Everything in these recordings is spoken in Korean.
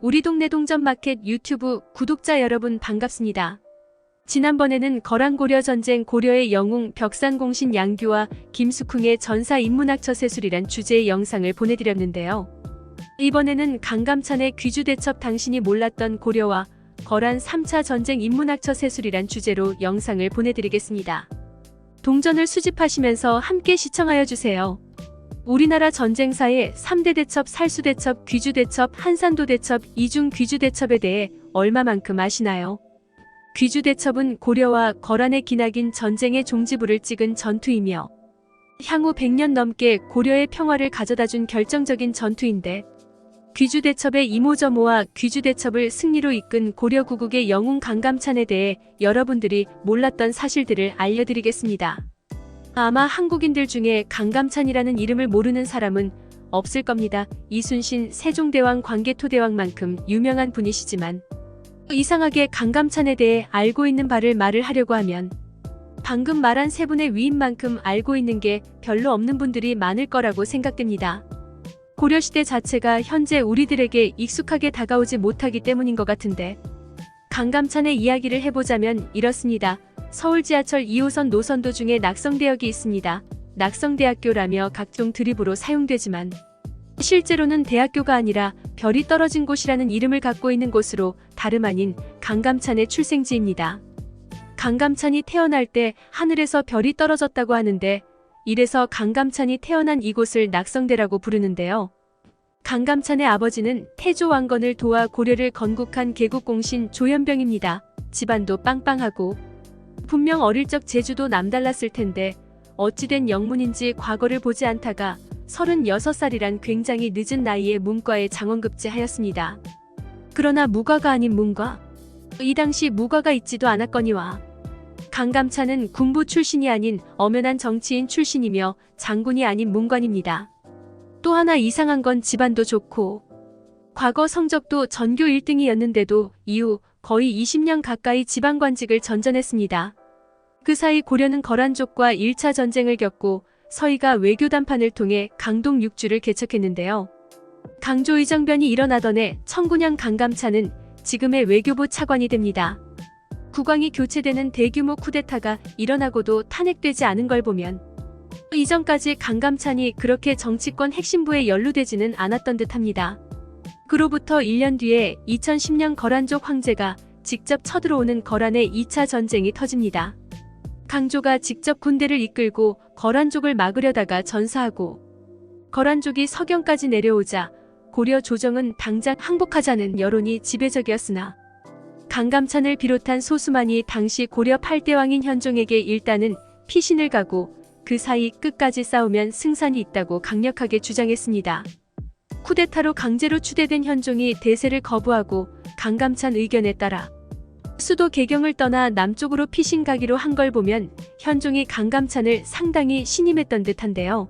우리 동네 동전마켓 유튜브 구독자 여러분 반갑습니다. 지난번에는 거란고려 전쟁 고려의 영웅 벽산공신 양규와 김숙흥의 전사 인문학처세술이란 주제의 영상을 보내드렸는데요. 이번에는 강감찬의 귀주대첩 당신이 몰랐던 고려와 거란 3차 전쟁 인문학처세술이란 주제로 영상을 보내드리겠습니다. 동전을 수집하시면서 함께 시청하여 주세요. 우리나라 전쟁사의 3대 대첩, 살수대첩, 귀주대첩, 한산도대첩, 이중귀주대첩에 대해 얼마만큼 아시나요? 귀주대첩은 고려와 거란의 기나긴 전쟁의 종지부를 찍은 전투이며 향후 100년 넘게 고려의 평화를 가져다준 결정적인 전투인데, 귀주대첩의 이모저모와 귀주대첩을 승리로 이끈 고려 구국의 영웅 강감찬에 대해 여러분들이 몰랐던 사실들을 알려드리겠습니다. 아마 한국인들 중에 강감찬이라는 이름을 모르는 사람은 없을 겁니다. 이순신 세종대왕 광개토대왕만큼 유명한 분이시지만 이상하게 강감찬에 대해 알고 있는 바를 말을 하려고 하면 방금 말한 세 분의 위인만큼 알고 있는 게 별로 없는 분들이 많을 거라고 생각됩니다. 고려시대 자체가 현재 우리들에게 익숙하게 다가오지 못하기 때문인 것 같은데, 강감찬의 이야기를 해보자면 이렇습니다. 서울 지하철 2호선 노선도 중에 낙성대역이 있습니다. 낙성대학교라며 각종 드립으로 사용되지만 실제로는 대학교가 아니라 별이 떨어진 곳이라는 이름을 갖고 있는 곳으로 다름 아닌 강감찬의 출생지입니다. 강감찬이 태어날 때 하늘에서 별이 떨어졌다고 하는데, 이래서 강감찬이 태어난 이곳을 낙성대라고 부르는데요. 강감찬의 아버지는 태조 왕건을 도와 고려를 건국한 개국공신 조현병입니다. 집안도 빵빵하고 분명 어릴 적 재주도 남달랐을 텐데 어찌된 영문인지 과거를 보지 않다가 36살이란 굉장히 늦은 나이에 문과에 장원급제하였습니다. 그러나 무과가 아닌 문과? 이 당시 무과가 있지도 않았거니와. 강감찬은 군부 출신이 아닌 엄연한 정치인 출신이며 장군이 아닌 문관입니다. 또 하나 이상한 건 집안도 좋고 과거 성적도 전교 1등이었는데도 이후 거의 20년 가까이 지방관직을 전전했습니다. 그 사이 고려는 거란족과 1차 전쟁을 겪고 서희가 외교 담판을 통해 강동 6주를 개척했는데요. 강조 이정변이 일어나던 해 1009년 강감찬은 지금의 외교부 차관이 됩니다. 국왕이 교체되는 대규모 쿠데타가 일어나고도 탄핵되지 않은 걸 보면 이전까지 강감찬이 그렇게 정치권 핵심부에 연루되지는 않았던 듯합니다. 그로부터 1년 뒤에 2010년 거란족 황제가 직접 쳐들어오는 거란의 2차 전쟁이 터집니다. 강조가 직접 군대를 이끌고 거란족을 막으려다가 전사하고 거란족이 서경까지 내려오자 고려 조정은 당장 항복하자는 여론이 지배적이었으나 강감찬을 비롯한 소수만이 당시 고려 8대왕인 현종에게 일단은 피신을 가고 그 사이 끝까지 싸우면 승산이 있다고 강력하게 주장했습니다. 쿠데타로 강제로 추대된 현종이 대세를 거부하고 강감찬 의견에 따라 수도 개경을 떠나 남쪽으로 피신 가기로 한 걸 보면 현종이 강감찬을 상당히 신임했던 듯한데요.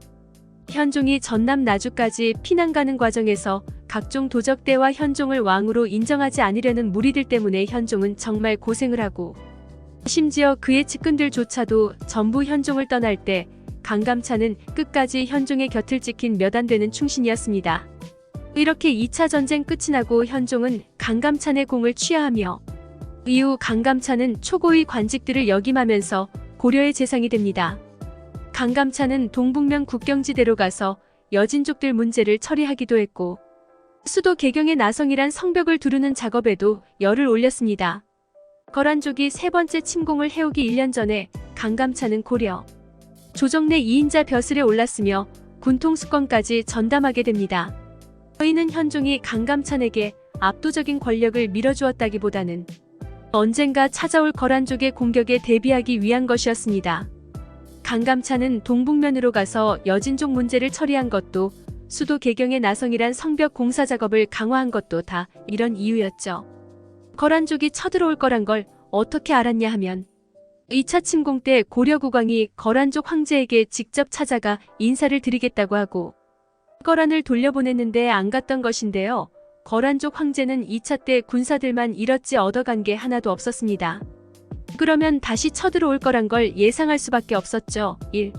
현종이 전남 나주까지 피난 가는 과정에서 각종 도적대와 현종을 왕으로 인정하지 않으려는 무리들 때문에 현종은 정말 고생을 하고 심지어 그의 측근들조차도 전부 현종을 떠날 때 강감찬은 끝까지 현종의 곁을 지킨 몇 안 되는 충신이었습니다. 이렇게 2차 전쟁 끝이 나고 현종은 강감찬의 공을 취하하며 이후 강감찬은 초고위 관직들을 역임하면서 고려의 재상이 됩니다. 강감찬은 동북면 국경지대로 가서 여진족들 문제를 처리하기도 했고 수도 개경의 나성이란 성벽을 두르는 작업에도 열을 올렸습니다. 거란족이 세 번째 침공을 해오기 1년 전에 강감찬은 고려 조정 내 2인자 벼슬에 올랐으며 군통수권까지 전담하게 됩니다. 이는 현종이 강감찬에게 압도적인 권력을 밀어주었다기보다는 언젠가 찾아올 거란족의 공격에 대비하기 위한 것이었습니다. 강감찬은 동북면으로 가서 여진족 문제를 처리한 것도 수도 개경의 나성이란 성벽 공사 작업을 강화한 것도 다 이런 이유였죠. 거란족이 쳐들어올 거란 걸 어떻게 알았냐 하면 2차 침공 때 고려 국왕이 거란족 황제에게 직접 찾아가 인사를 드리겠다고 하고 거란을 돌려보냈는데 안 갔던 것인데요. 거란족 황제는 2차 때 군사들만 잃었지 얻어간 게 하나도 없었습니다. 그러면 다시 쳐들어올 거란 걸 예상할 수밖에 없었죠. 1.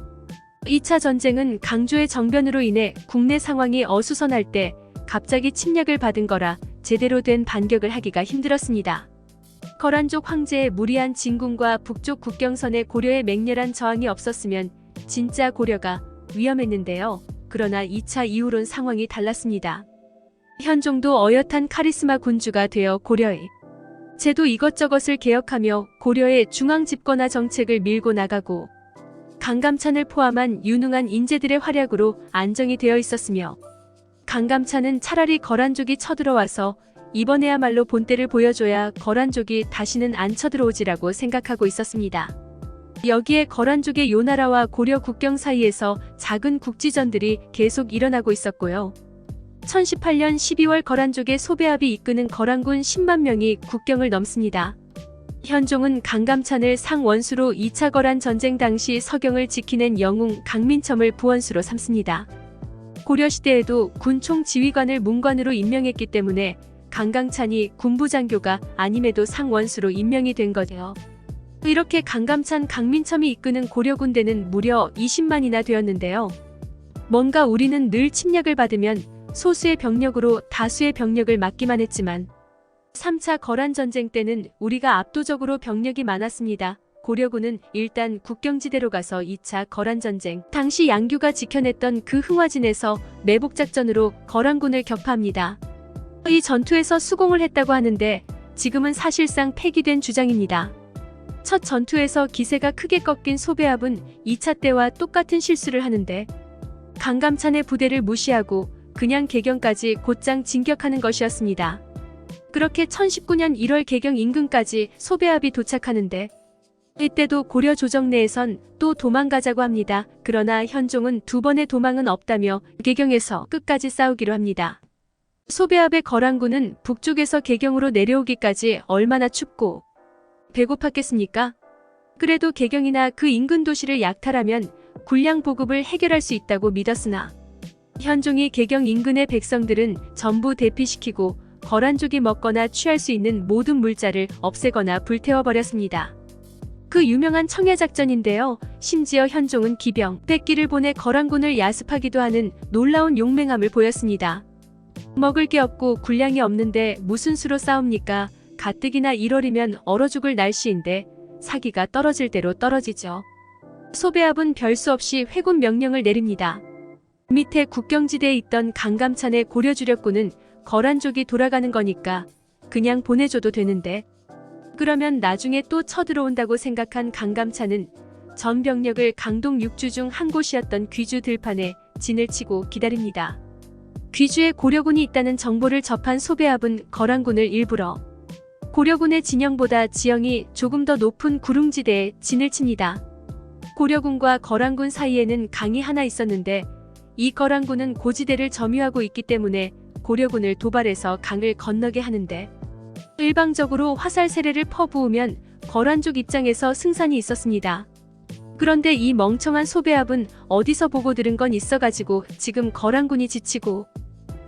2차 전쟁은 강조의 정변으로 인해 국내 상황이 어수선할 때 갑자기 침략을 받은 거라 제대로 된 반격을 하기가 힘들었습니다. 거란족 황제의 무리한 진군과 북쪽 국경선에 고려의 맹렬한 저항이 없었으면 진짜 고려가 위험했는데요. 그러나 2차 이후론 상황이 달랐습니다. 현종도 어엿한 카리스마 군주가 되어 고려의 제도 이것저것을 개혁하며 고려의 중앙 집권화 정책을 밀고 나가고 강감찬을 포함한 유능한 인재들의 활약으로 안정이 되어 있었으며 강감찬은 차라리 거란족이 쳐들어와서 이번에야말로 본때를 보여줘야 거란족이 다시는 안 쳐들어오지라고 생각하고 있었습니다. 여기에 거란족의 요나라와 고려 국경 사이에서 작은 국지전들이 계속 일어나고 있었고요. 1018년 12월 거란족의 소배합이 이끄는 거란군 10만 명이 국경을 넘습니다. 현종은 강감찬을 상원수로 2차 거란 전쟁 당시 서경을 지키는 영웅 강민첨을 부원수로 삼습니다. 고려시대에도 군총 지휘관을 문관으로 임명했기 때문에 강감찬이 군부장교가 아님에도 상원수로 임명이 된 거죠. 이렇게 강감찬, 강민첨이 이끄는 고려 군대는 무려 20만이나 되었는데요. 뭔가 우리는 늘 침략을 받으면 소수의 병력으로 다수의 병력을 막기만 했지만 3차 거란 전쟁 때는 우리가 압도적으로 병력이 많았습니다. 고려군은 일단 국경지대로 가서 2차 거란 전쟁 당시 양규가 지켜냈던 그 흥화진에서 매복작전으로 거란군을 격파합니다. 이 전투에서 수공을 했다고 하는데 지금은 사실상 폐기된 주장입니다. 첫 전투에서 기세가 크게 꺾인 소배합은 2차 때와 똑같은 실수를 하는데 강감찬의 부대를 무시하고 그냥 개경까지 곧장 진격하는 것이었습니다. 그렇게 1019년 1월 개경 인근까지 소배합이 도착하는데 이때도 고려 조정 내에선 또 도망가자고 합니다. 그러나 현종은 두 번의 도망은 없다며 개경에서 끝까지 싸우기로 합니다. 소배합의 거란군은 북쪽에서 개경으로 내려오기까지 얼마나 춥고 배고팠겠습니까? 그래도 개경이나 그 인근 도시를 약탈하면 군량 보급을 해결할 수 있다고 믿었으나 현종이 개경 인근의 백성들은 전부 대피시키고 거란족이 먹거나 취할 수 있는 모든 물자를 없애거나 불태워버렸습니다. 그 유명한 청야작전인데요. 심지어 현종은 기병 100기를 보내 거란군을 야습하기도 하는 놀라운 용맹함을 보였습니다. 먹을 게 없고 군량이 없는데 무슨 수로 싸웁니까? 가뜩이나 1월이면 얼어 죽을 날씨인데 사기가 떨어질 대로 떨어지죠. 소배합은 별수 없이 회군 명령을 내립니다. 밑에 국경지대에 있던 강감찬의 고려 주력군은 거란족이 돌아가는 거니까 그냥 보내줘도 되는데 그러면 나중에 또 쳐들어온다고 생각한 강감찬은 전 병력을 강동 6주 중 한 곳이었던 귀주 들판에 진을 치고 기다립니다. 귀주에 고려군이 있다는 정보를 접한 소배합은 거란군을 일부러 고려군의 진영보다 지형이 조금 더 높은 구릉지대에 진을 칩니다. 고려군과 거란군 사이에는 강이 하나 있었는데 이 거란군은 고지대를 점유하고 있기 때문에 고려군을 도발해서 강을 건너게 하는데 일방적으로 화살 세례를 퍼부으면 거란족 입장에서 승산이 있었습니다. 그런데 이 멍청한 소배합은 어디서 보고 들은 건 있어가지고 지금 거란군이 지치고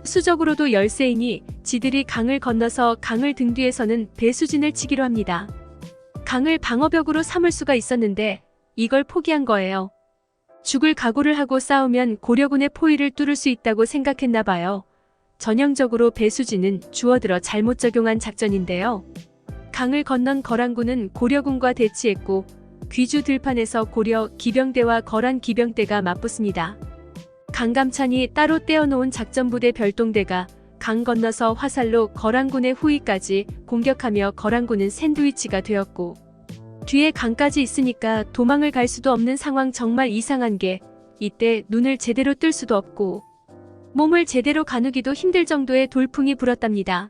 수적으로도 열세이니 지들이 강을 건너서 강을 등 뒤에서는 배수진을 치기로 합니다. 강을 방어벽으로 삼을 수가 있었는데 이걸 포기한 거예요. 죽을 각오를 하고 싸우면 고려군의 포위를 뚫을 수 있다고 생각했나 봐요. 전형적으로 배수진은 주어들어 잘못 적용한 작전인데요. 강을 건넌 거란군은 고려군과 대치했고 귀주 들판에서 고려 기병대와 거란 기병대가 맞붙습니다. 강감찬이 따로 떼어놓은 작전부대 별동대가 강 건너서 화살로 거란군의 후위까지 공격하며 거란군은 샌드위치가 되었고 뒤에 강까지 있으니까 도망을 갈 수도 없는 상황. 정말 이상한 게 이때 눈을 제대로 뜰 수도 없고 몸을 제대로 가누기도 힘들 정도의 돌풍이 불었답니다.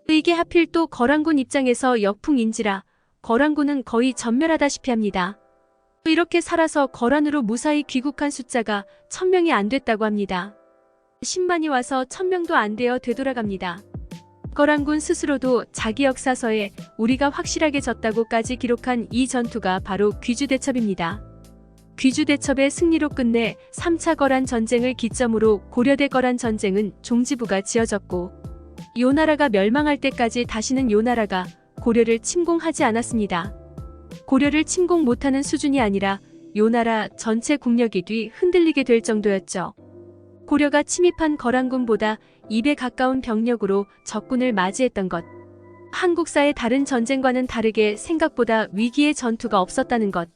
이게 하필 또 거란군 입장에서 역풍인지라 거란군은 거의 전멸하다시피 합니다. 이렇게 살아서 거란으로 무사히 귀국한 숫자가 1000명이 안 됐다고 합니다. 10만이 와서 1000명도 안 되어 되돌아갑니다. 거란군 스스로도 자기 역사서에 우리가 확실하게 졌다고까지 기록한 이 전투가 바로 귀주대첩입니다. 귀주대첩의 승리로 끝내 3차 거란 전쟁을 기점으로 고려대 거란 전쟁은 종지부가 지어졌고 요나라가 멸망할 때까지 다시는 요나라가 고려를 침공하지 않았습니다. 고려를 침공 못하는 수준이 아니라 요나라 전체 국력이 뒤 흔들리게 될 정도였죠. 고려가 침입한 거란군보다 2배 가까운 병력으로 적군을 맞이했던 것. 한국사의 다른 전쟁과는 다르게 생각보다 위기의 전투가 없었다는 것.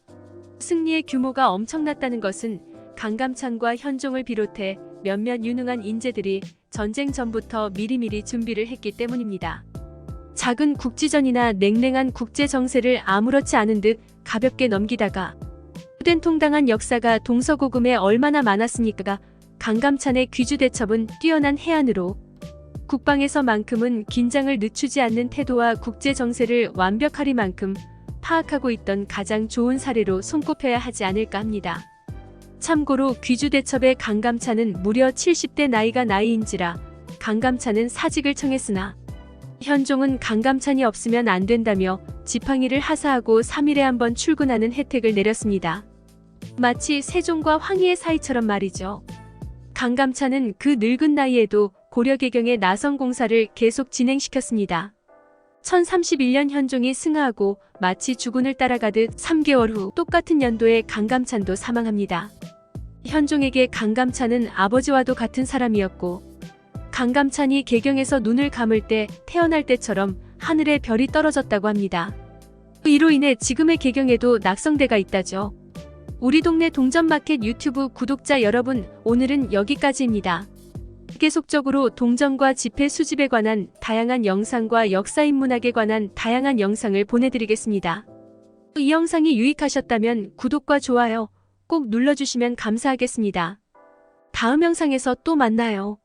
승리의 규모가 엄청났다는 것은 강감찬과 현종을 비롯해 몇몇 유능한 인재들이 전쟁 전부터 미리미리 준비를 했기 때문입니다. 작은 국지전이나 냉랭한 국제 정세를 아무렇지 않은 듯 가볍게 넘기다가 후된통당한 역사가 동서고금에 얼마나 많았습니까? 강감찬의 귀주대첩은 뛰어난 해안으로 국방에서만큼은 긴장을 늦추지 않는 태도와 국제 정세를 완벽하리만큼 파악하고 있던 가장 좋은 사례로 손꼽혀야 하지 않을까 합니다. 참고로 귀주대첩의 강감찬은 무려 70대 나이가 나이인지라 강감찬은 사직을 청했으나 현종은 강감찬이 없으면 안 된다며 지팡이를 하사하고 3일에 한 번 출근하는 혜택을 내렸습니다. 마치 세종과 황희의 사이처럼 말이죠. 강감찬은 그 늙은 나이에도 고려개경의 나성공사를 계속 진행시켰습니다. 1031년 현종이 승하하고 마치 주군을 따라가듯 3개월 후 똑같은 연도에 강감찬도 사망합니다. 현종에게 강감찬은 아버지와도 같은 사람이었고 강감찬이 개경에서 눈을 감을 때 태어날 때처럼 하늘에 별이 떨어졌다고 합니다. 이로 인해 지금의 개경에도 낙성대가 있다죠. 우리 동네 동전마켓 유튜브 구독자 여러분, 오늘은 여기까지입니다. 계속적으로 동전과 지폐 수집에 관한 다양한 영상과 역사인문학에 관한 다양한 영상을 보내드리겠습니다. 이 영상이 유익하셨다면 구독과 좋아요 꼭 눌러주시면 감사하겠습니다. 다음 영상에서 또 만나요.